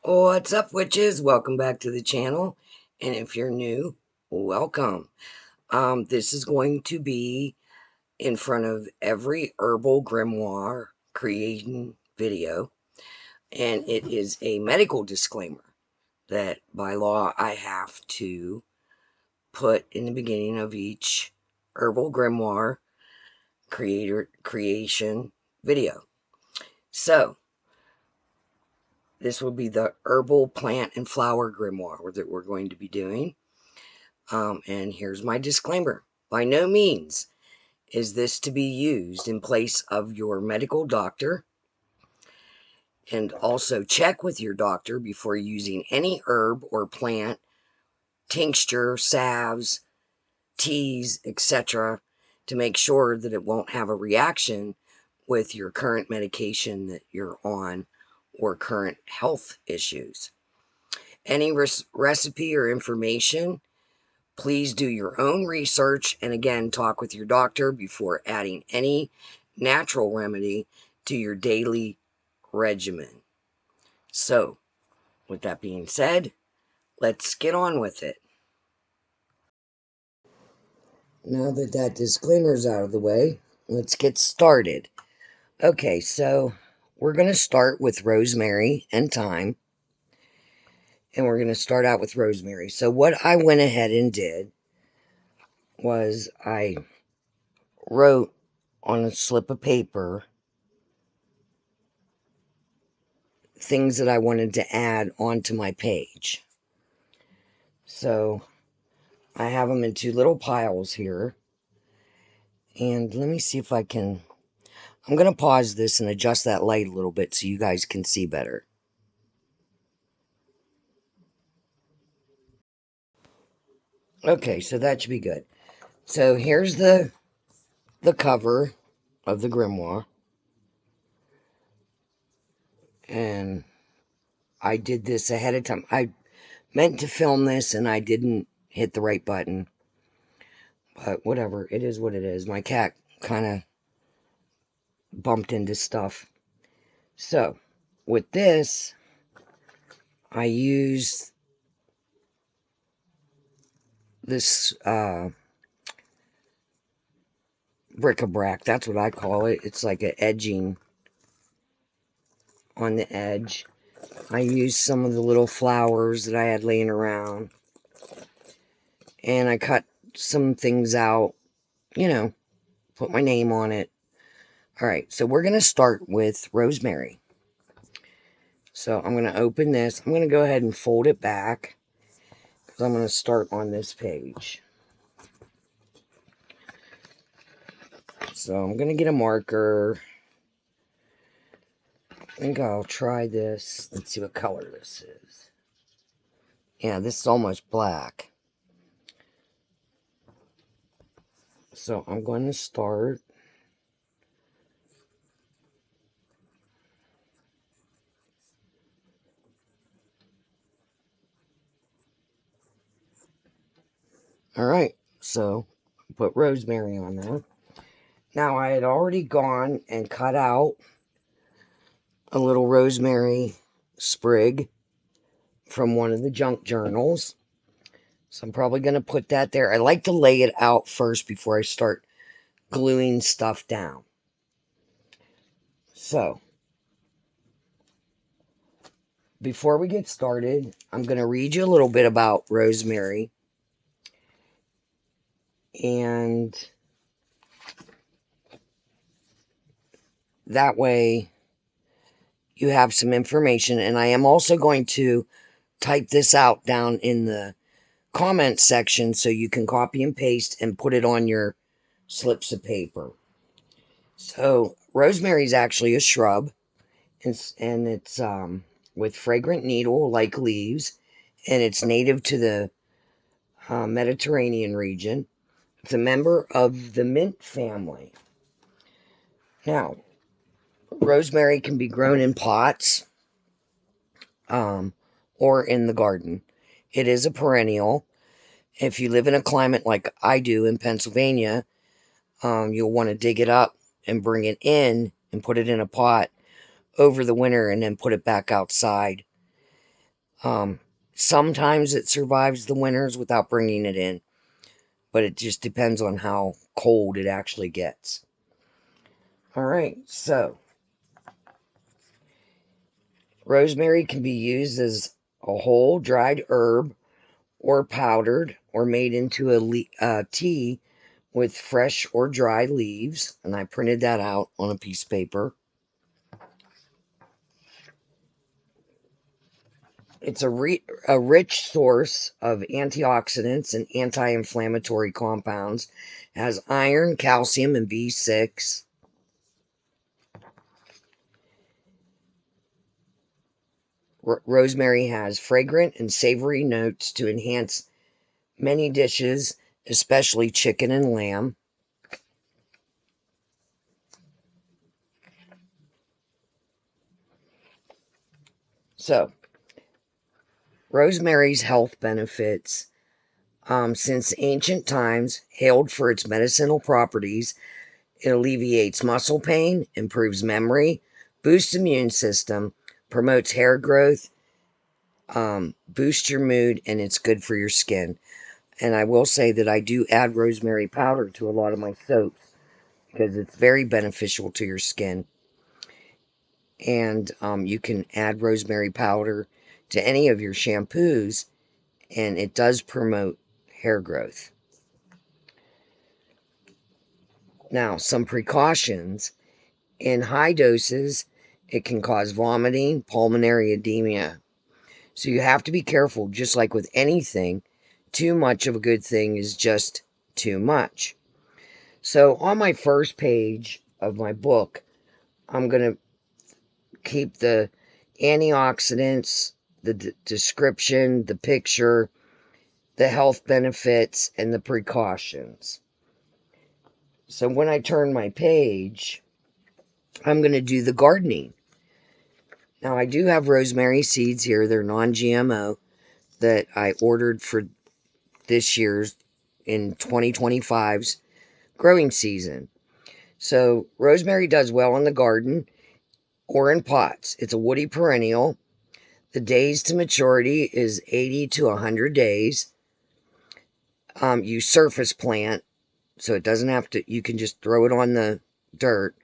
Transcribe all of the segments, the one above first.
What's up, witches? Welcome back to the channel. And if you're new, welcome. This is going to be in front of every herbal grimoire creation video. And it is a medical disclaimer that by law I have to put in the beginning of each herbal grimoire creation video. So, this will be the herbal plant and flower grimoire that we're going to be doing. And here's my disclaimer. By no means is this to be used in place of your medical doctor. And also check with your doctor before using any herb or plant, tincture, salves, teas, etc. to make sure that it won't have a reaction with your current medication that you're on or current health issues. Any recipe or information, please do your own research and again talk with your doctor before adding any natural remedy to your daily regimen. So, with that being said, let's get on with it. Now that that disclaimer is out of the way, let's get started. Okay, so we're going to start with rosemary and thyme. And we're going to start out with rosemary. So what I went ahead and did was I wrote on a slip of paper things that I wanted to add onto my page. So I have them in two little piles here. And let me see if I can... I'm going to pause this and adjust that light a little bit so you guys can see better. Okay, so that should be good. So here's the cover of the grimoire. And I did this ahead of time. I meant to film this and I didn't hit the right button. But whatever, it is what it is. My cat kind of bumped into stuff. So, with this, I used this bric-a-brac. That's what I call it. It's like an edging on the edge. I used some of the little flowers that I had laying around. And I cut some things out, you know, put my name on it. Alright, so we're going to start with rosemary. So I'm going to open this. I'm going to go ahead and fold it back, because I'm going to start on this page. So I'm going to get a marker. I think I'll try this. Let's see what color this is. Yeah, this is almost black. So I'm going to start. Alright, so put rosemary on there. Now I had already gone and cut out a little rosemary sprig from one of the junk journals. So I'm probably going to put that there. I like to lay it out first before I start gluing stuff down. So, before we get started, I'm going to read you a little bit about rosemary. And that way you have some information. And I am also going to type this out down in the comment section so you can copy and paste and put it on your slips of paper. So, rosemary is actually a shrub. And it's with fragrant needle-like leaves. And it's native to the Mediterranean region. It's a member of the mint family. Now, rosemary can be grown in pots or in the garden. It is a perennial. If you live in a climate like I do in Pennsylvania, you'll want to dig it up and bring it in and put it in a pot over the winter and then put it back outside Sometimes it survives the winters without bringing it in, but it just depends on how cold it actually gets. All right, so rosemary can be used as a whole dried herb or powdered or made into a tea with fresh or dry leaves. And I printed that out on a piece of paper. It's a rich source of antioxidants and anti-inflammatory compounds. It has iron, calcium, and B6. Rosemary has fragrant and savory notes to enhance many dishes, especially chicken and lamb. So, rosemary's health benefits, since ancient times, hailed for its medicinal properties. It alleviates muscle pain, improves memory, boosts immune system, promotes hair growth, boosts your mood, and it's good for your skin. And I will say that I do add rosemary powder to a lot of my soaps because it's very beneficial to your skin. And you can add rosemary powder to any of your shampoos, and it does promote hair growth. Now, some precautions. In high doses, it can cause vomiting, pulmonary edema. So you have to be careful, just like with anything. Too much of a good thing is just too much. So on my first page of my book, I'm going to keep the antioxidants, the description, the picture, the health benefits, and the precautions. So when I turn my page, I'm going to do the gardening. Now, I do have rosemary seeds here. They're non-GMO that I ordered for this year's in 2025's growing season. So, rosemary does well in the garden or in pots. It's a woody perennial. The days to maturity is 80 to 100 days. You surface plant, so it doesn't have to, you can just throw it on the dirt.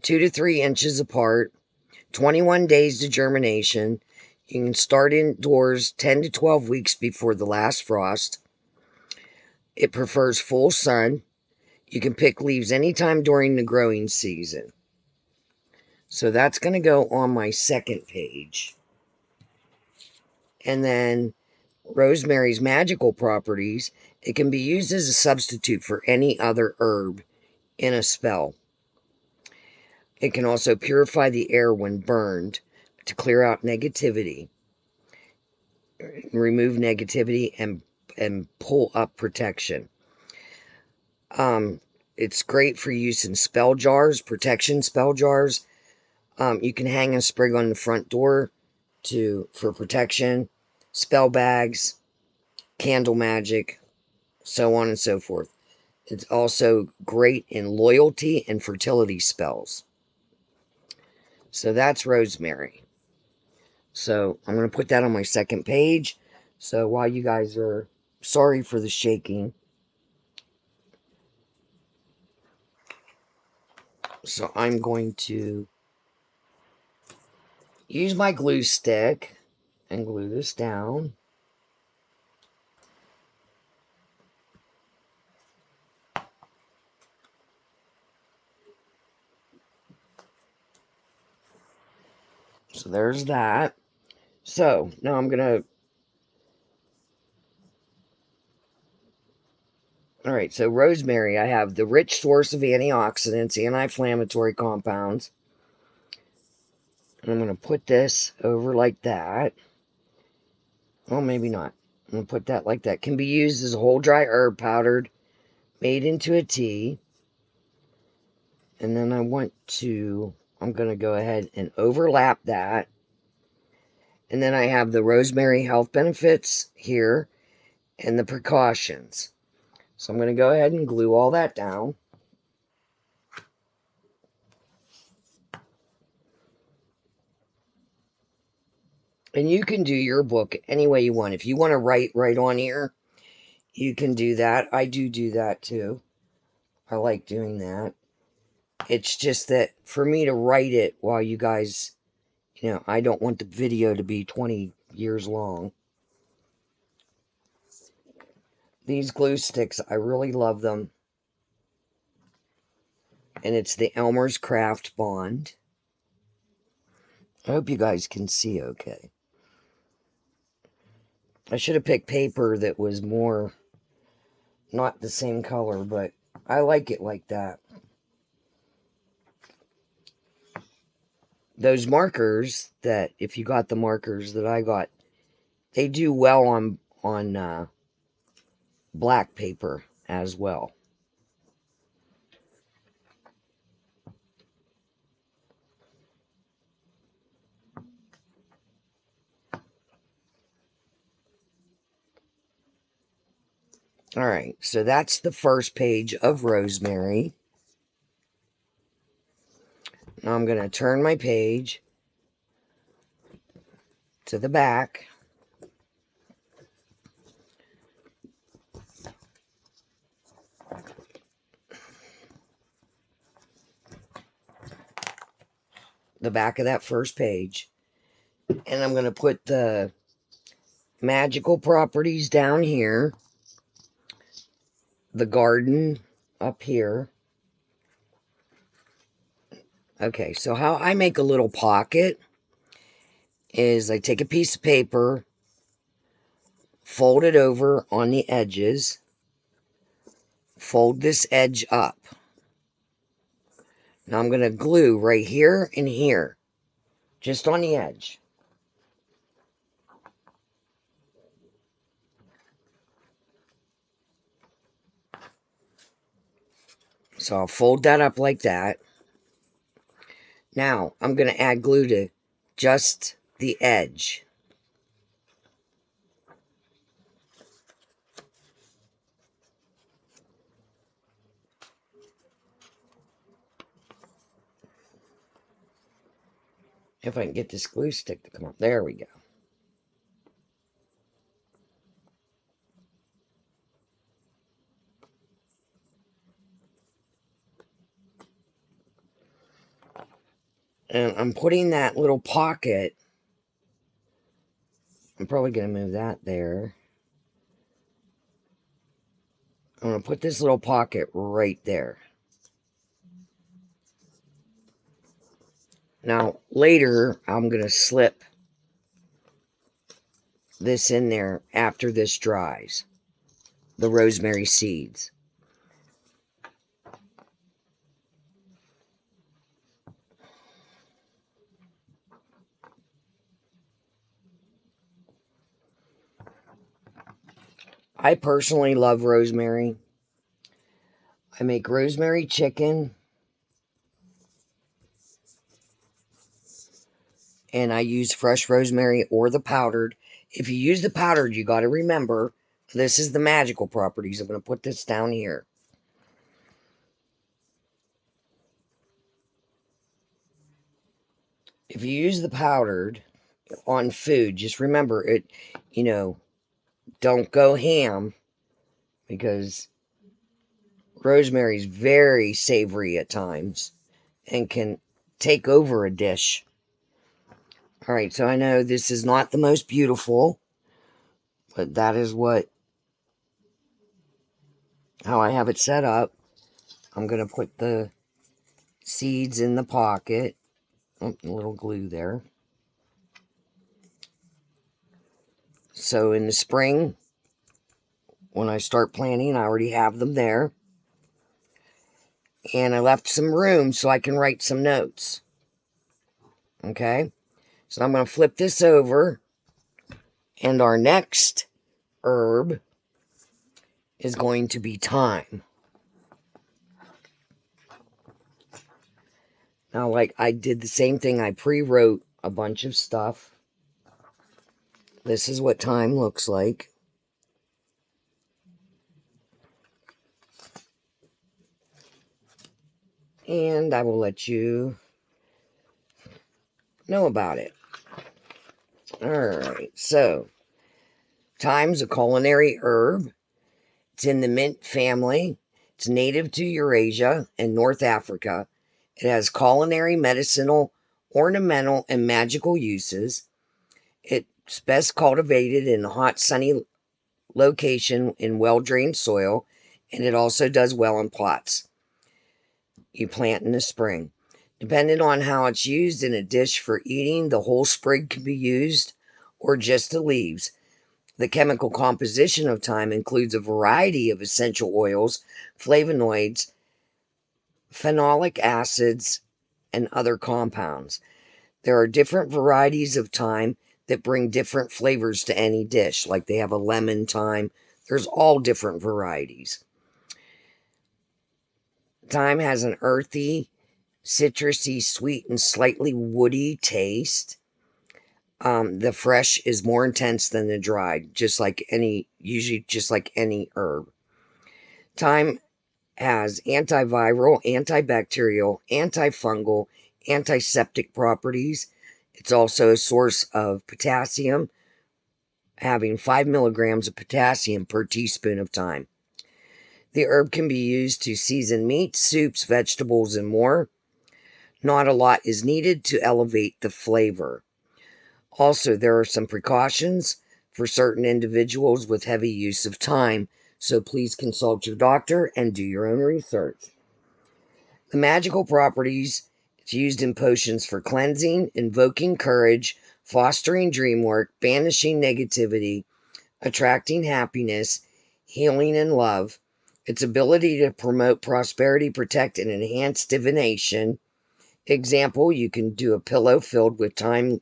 2 to 3 inches apart. 21 days to germination. You can start indoors 10 to 12 weeks before the last frost. It prefers full sun. You can pick leaves anytime during the growing season. So that's going to go on my second page. And then rosemary's magical properties. It can be used as a substitute for any other herb in a spell. It can also purify the air when burned to clear out negativity, remove negativity, and pull up protection. It's great for use in spell jars, protection spell jars. You can hang a sprig on the front door for protection, spell bags, candle magic, so on and so forth. It's also great in loyalty and fertility spells. So that's rosemary. So I'm going to put that on my second page. So while you guys are, sorry for the shaking. So I'm going to use my glue stick and glue this down. So there's that. So now I'm going to, all right, so rosemary, I have the rich source of antioxidants, anti-inflammatory compounds. And I'm going to put this over like that. Well, maybe not. I'm going to put that like that. Can be used as a whole dry herb powdered, made into a tea. And then I'm going to go ahead and overlap that. And then I have the rosemary health benefits here and the precautions. So I'm going to go ahead and glue all that down. And you can do your book any way you want. If you want to write right on here, you can do that. I do that too. I like doing that. It's just that for me to write it while you guys, I don't want the video to be 20 years long. These glue sticks, I really love them. And it's the Elmer's Craft Bond. I hope you guys can see okay. I should have picked paper that was more, not the same color, but I like it like that. Those markers that, if you got the markers that I got, they do well on black paper as well. Alright, so that's the first page of Rosemary. Now I'm going to turn my page to the back. The back of that first page. And I'm going to put the magical properties down here. The garden up here. Okay, so how I make a little pocket is I take a piece of paper, fold it over on the edges, fold this edge up. Now I'm going to glue right here and here, just on the edge. So I'll fold that up like that. Now I'm going to add glue to just the edge. If I can get this glue stick to come up. There we go. And I'm putting that little pocket. I'm probably going to move that there. I'm going to put this little pocket right there. Now, later, I'm going to slip this in there after this dries. The rosemary seeds. I personally love rosemary. I make rosemary chicken. And I use fresh rosemary or the powdered. If you use the powdered, you got to remember, this is the magical properties. I'm going to put this down here. If you use the powdered on food, just remember it, don't go ham, because rosemary is very savory at times and can take over a dish. Alright, so I know this is not the most beautiful, but that is how I have it set up. I'm going to put the seeds in the pocket. Oh, a little glue there. So in the spring, when I start planting, I already have them there. And I left some room so I can write some notes. Okay? So I'm going to flip this over. And our next herb is going to be thyme. Now, like, I did the same thing. I pre-wrote a bunch of stuff. This is what thyme looks like. And I will let you know about it. Alright, so thyme's a culinary herb. It's in the mint family. It's native to Eurasia and North Africa. It has culinary, medicinal, ornamental, and magical uses. It's best cultivated in a hot, sunny location in well-drained soil, and it also does well in plots you plant in the spring. Depending on how it's used in a dish for eating, the whole sprig can be used or just the leaves. The chemical composition of thyme includes a variety of essential oils, flavonoids, phenolic acids, and other compounds. There are different varieties of thyme that bring different flavors to any dish. Like they have a lemon thyme. There's all different varieties. Thyme has an earthy, citrusy, sweet, and slightly woody taste. The fresh is more intense than the dried, usually just like any herb. Thyme has antiviral, antibacterial, antifungal, antiseptic properties. It's also a source of potassium, having 5 milligrams of potassium per teaspoon of thyme. The herb can be used to season meats, soups, vegetables, and more. Not a lot is needed to elevate the flavor. Also, there are some precautions for certain individuals with heavy use of thyme, so please consult your doctor and do your own research. The magical properties: it's used in potions for cleansing, invoking courage, fostering dream work, banishing negativity, attracting happiness, healing, and love. Its ability to promote prosperity, protect, and enhance divination. Example, you can do a pillow filled with thyme.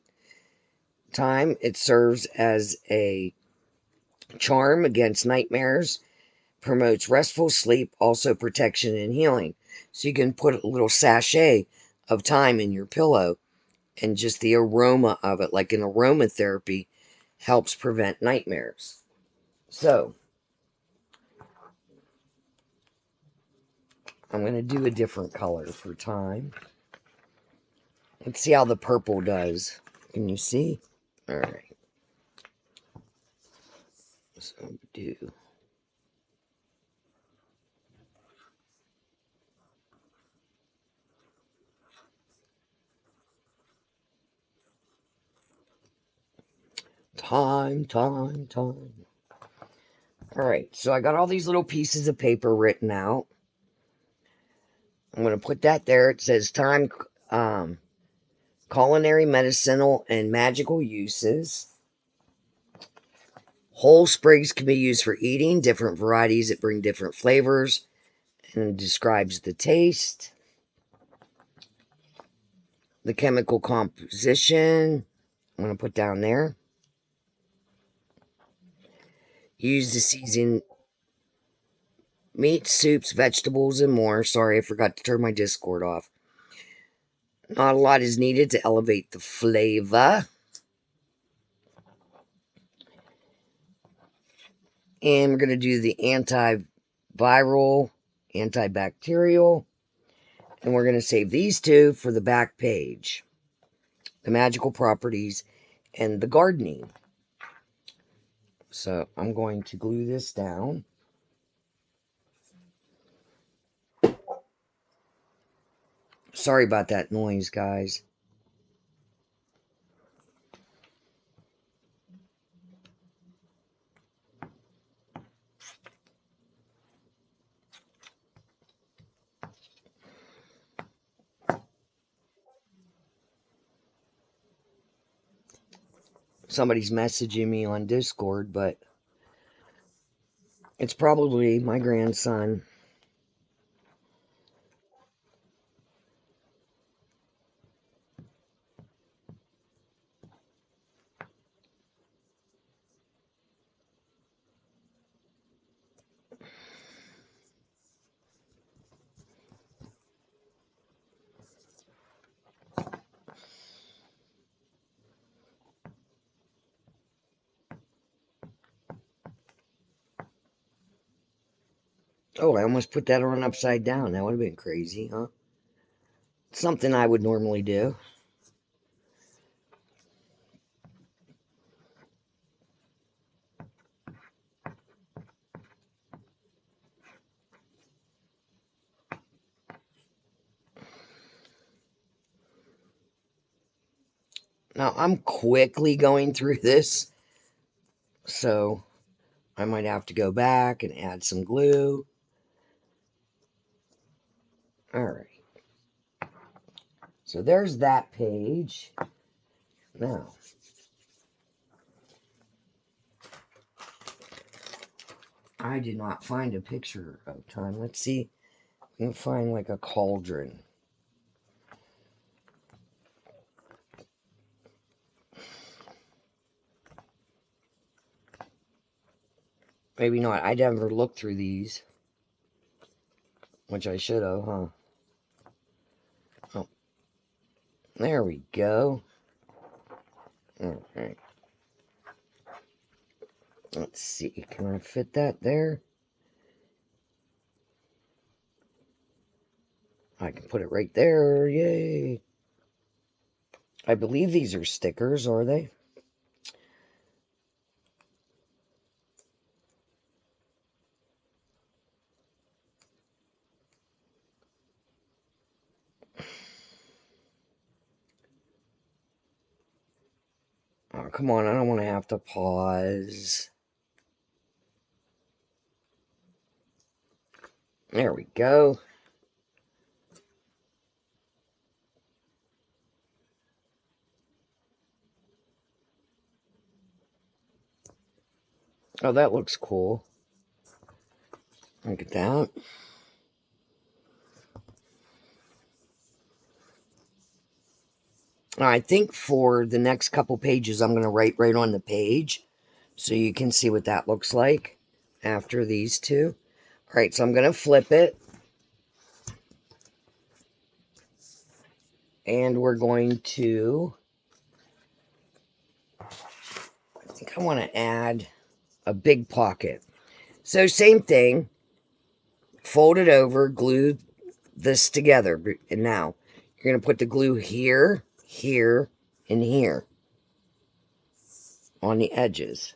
It serves as a charm against nightmares, promotes restful sleep, also protection and healing. So you can put a little sachet of thyme in your pillow, and just the aroma of it, like an aromatherapy, helps prevent nightmares. So I'm going to do a different color for thyme. Let's see how the purple does. Can you see? All right. So do thyme. All right, so I got all these little pieces of paper written out. I'm going to put that there. It says thyme, culinary, medicinal, and magical uses. Whole sprigs can be used for eating. Different varieties that bring different flavors, and it describes the taste. The chemical composition, I'm going to put down there. Used to season meat, soups, vegetables, and more. Sorry, I forgot to turn my Discord off. Not a lot is needed to elevate the flavor. And we're going to do the antiviral, antibacterial. And we're going to save these two for the back page. The magical properties and the gardening. So I'm going to glue this down. Sorry about that noise, guys. Somebody's messaging me on Discord, but it's probably my grandson. Oh, I almost put that on upside down. That would have been crazy, huh? Something I would normally do. Now, I'm quickly going through this, so I might have to go back and add some glue. Alright. So there's that page. Now, I did not find a picture of Thyme. Let's see if we can find like a cauldron. Maybe not. I never looked through these. Which I should have, huh? Oh, there we go. Alright. Let's see. Can I fit that there? I can put it right there. Yay. I believe these are stickers, are they? Oh, come on. I don't want to have to pause. There we go. Oh, that looks cool. Look at that. I think for the next couple pages, I'm going to write right on the page so you can see what that looks like after these two. All right, so I'm going to flip it. And we're going to, I think I want to add a big pocket. So same thing, fold it over, glue this together. And now you're going to put the glue here, here, and here on the edges.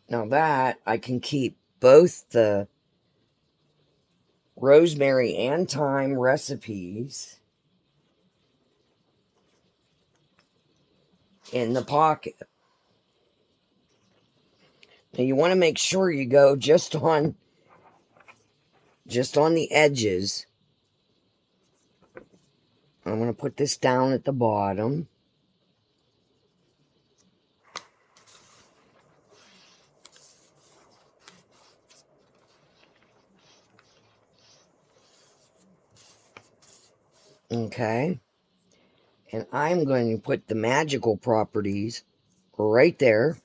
Now that, I can keep both the rosemary and thyme recipes in the pocket. Now you want to make sure you go just on the edges. I'm going to put this down at the bottom. Okay. And I'm going to put the magical properties right there.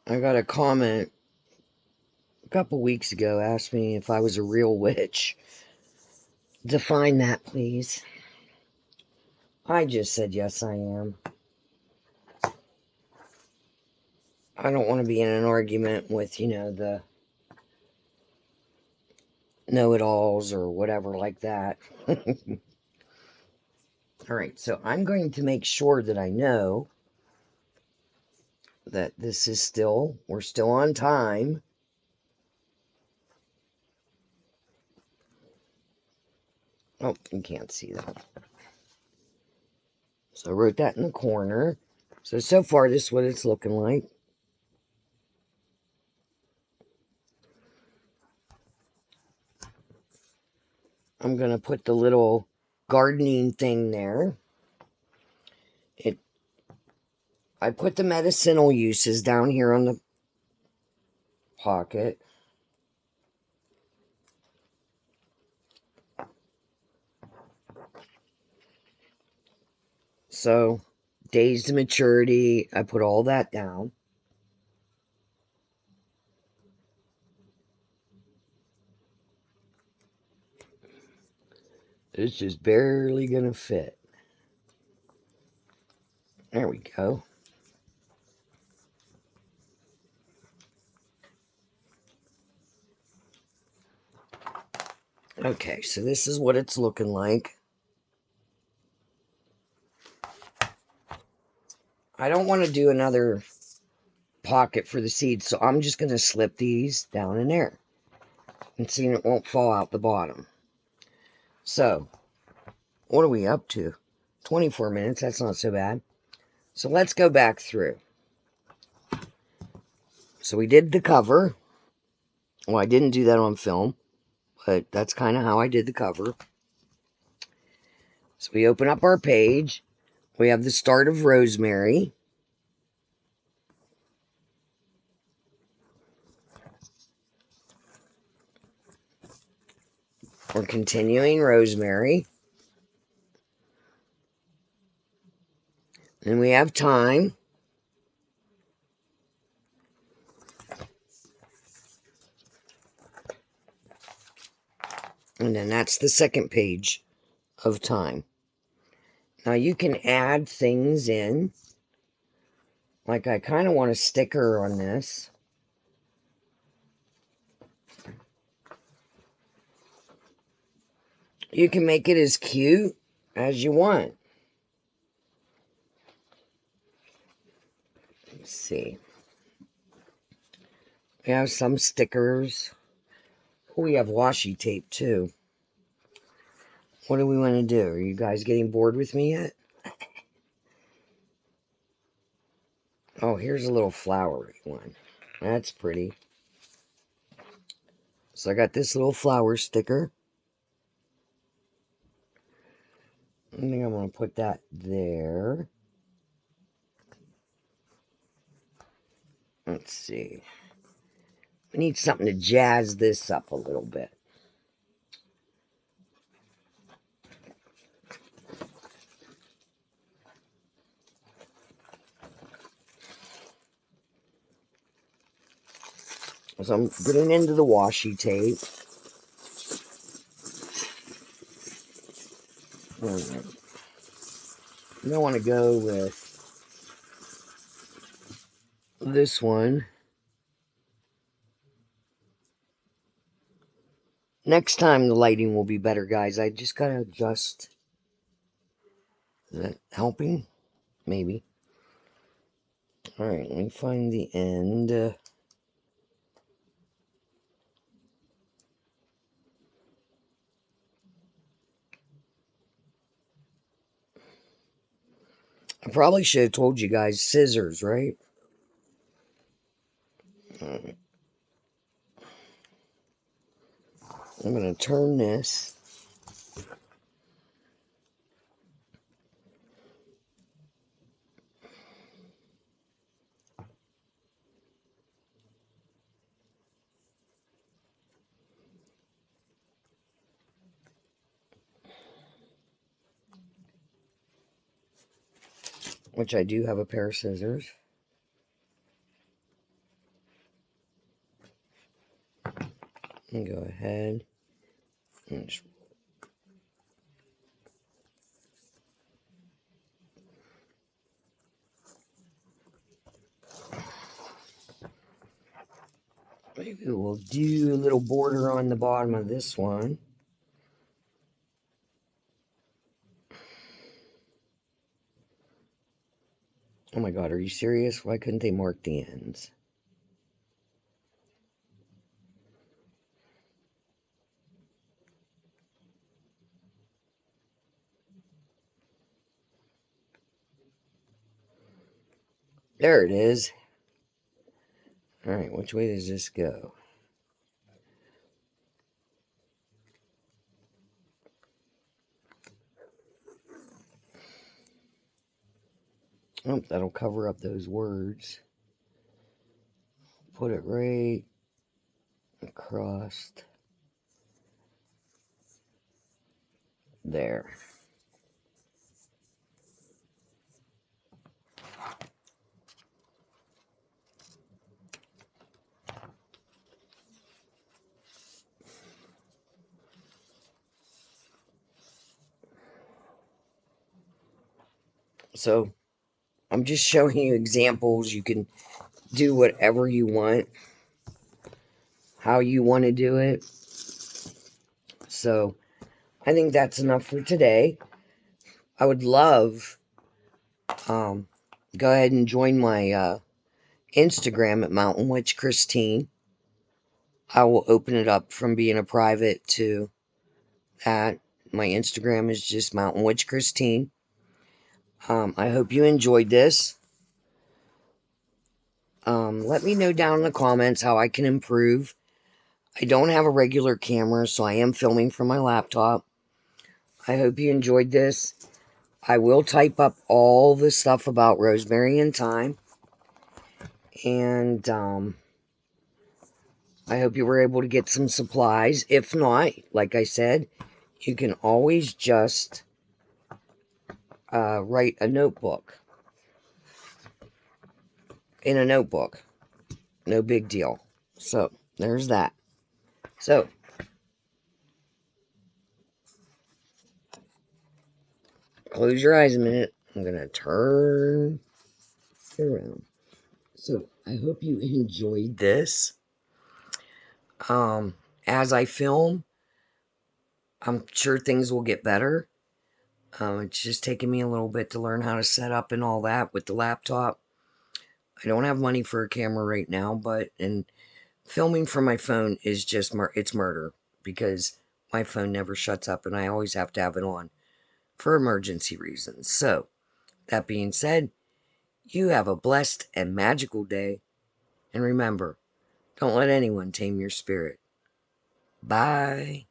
I got a comment a couple weeks ago, asked me if I was a real witch. Define that, please. I just said yes, I am. I don't want to be in an argument with, you know, the know-it-alls or whatever like that. Alright, so I'm going to make sure that I know that this is still, we're still on time. Oh, you can't see that. So I wrote that in the corner. So far this is what it's looking like. I'm going to put the little gardening thing there. I put the medicinal uses down here on the pocket. So, days to maturity, I put all that down. It's just barely going to fit. There we go. Okay, so this is what it's looking like. I don't want to do another pocket for the seeds, so I'm just going to slip these down in there. And see, it won't fall out the bottom. So, what are we up to? 24 minutes, that's not so bad. So let's go back through. So we did the cover. Well, I didn't do that on film, but that's kind of how I did the cover. So we open up our page. We have the start of Rosemary. We're continuing Rosemary. And we have Thyme. And then that's the second page of Thyme. Now you can add things in. Like I kind of want a sticker on this. You can make it as cute as you want. Let's see. We have some stickers. We have washi tape too. What do we want to do? Are you guys getting bored with me yet? Oh, here's a little flowery one. That's pretty. So I got this little flower sticker. I think I'm going to put that there. Let's see. We need something to jazz this up a little bit. So I'm getting into the washi tape. Alright. I don't want to go with this one. Next time the lighting will be better, guys. I just gotta adjust. Is that helping? Maybe. Alright, let me find the end. I probably should have told you guys scissors, right? Alright. I'm gonna turn this. Which I do have a pair of scissors. And go ahead and just maybe we'll do a little border on the bottom of this one. Oh my god, are you serious? Why couldn't they mark the ends? There it is. Alright, which way does this go? Oh, that'll cover up those words. Put it right across there. So, I'm just showing you examples. You can do whatever you want, how you want to do it. So I think that's enough for today. I would love, go ahead and join my Instagram at Mountain Witch Christine. I will open it up from being a private to that. My Instagram is just Mountain Witch Christine. I hope you enjoyed this. Let me know down in the comments how I can improve. I don't have a regular camera, so I am filming from my laptop. I hope you enjoyed this. I will type up all the stuff about rosemary and thyme. And I hope you were able to get some supplies. If not, like I said, you can always just write a notebook. In a notebook. No big deal. So, there's that. So, close your eyes a minute. I'm going to turn it around. So, I hope you enjoyed this. As I film, I'm sure things will get better. It's just taking me a little bit to learn how to set up and all that with the laptop. I don't have money for a camera right now, but filming from my phone is just it's murder, because my phone never shuts up and I always have to have it on for emergency reasons. So, that being said, you have a blessed and magical day, and remember, don't let anyone tame your spirit. Bye.